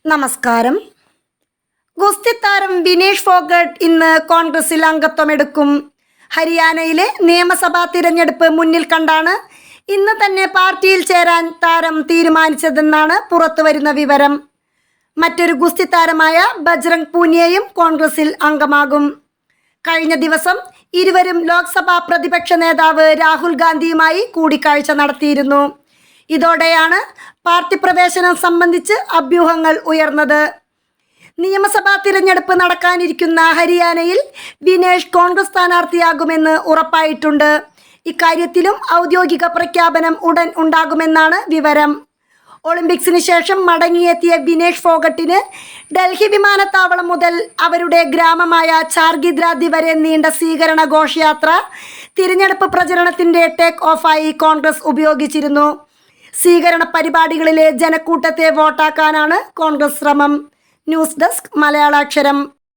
നമസ്കാരം. ഗുസ്തി താരം വിനേഷ് ഫോഗട്ട് ഇന്ന് കോൺഗ്രസിൽ അംഗത്വമെടുക്കും. ഹരിയാനയിലെ നിയമസഭാ തിരഞ്ഞെടുപ്പ് മുന്നിൽ കണ്ടാണ് ഇന്ന് തന്നെ പാർട്ടിയിൽ ചേരാൻ താരം തീരുമാനിച്ചതെന്നാണ് പുറത്തുവരുന്ന വിവരം. മറ്റൊരു ഗുസ്തി താരമായ ബജ്രംഗ് പൂനിയയും കോൺഗ്രസിൽ അംഗമാകും. കഴിഞ്ഞ ദിവസം ഇരുവരും ലോക്സഭാ പ്രതിപക്ഷ നേതാവ് രാഹുൽ ഗാന്ധിയുമായി കൂടിക്കാഴ്ച നടത്തിയിരുന്നു. ഇതോടെയാണ് പാർട്ടി പ്രവേശനം സംബന്ധിച്ച് അഭ്യൂഹങ്ങൾ ഉയർന്നത്. നിയമസഭാ തിരഞ്ഞെടുപ്പ് നടക്കാനിരിക്കുന്ന ഹരിയാനയിൽ വിനേഷ് കോൺഗ്രസ് സ്ഥാനാർത്ഥിയാകുമെന്ന് ഉറപ്പായിട്ടുണ്ട്. ഇക്കാര്യത്തിലും ഔദ്യോഗിക പ്രഖ്യാപനം ഉടൻ ഉണ്ടാകുമെന്നാണ് വിവരം. ഒളിമ്പിക്സിന് ശേഷം മടങ്ങിയെത്തിയ വിനേഷ് ഫോഗട്ടിന് ഡൽഹി വിമാനത്താവളം മുതൽ അവരുടെ ഗ്രാമമായ ചാർഗിദ്രാദി വരെ നീണ്ട സ്വീകരണ ഘോഷയാത്ര തിരഞ്ഞെടുപ്പ് പ്രചരണത്തിൻ്റെ ടേക്ക് ഓഫായി കോൺഗ്രസ് ഉപയോഗിച്ചിരുന്നു. സ്വീകരണ പരിപാടികളിലെ ജനക്കൂട്ടത്തെ വോട്ടാക്കാനാണ് കോൺഗ്രസ് ശ്രമം. News desk മലയാളാക്ഷരം.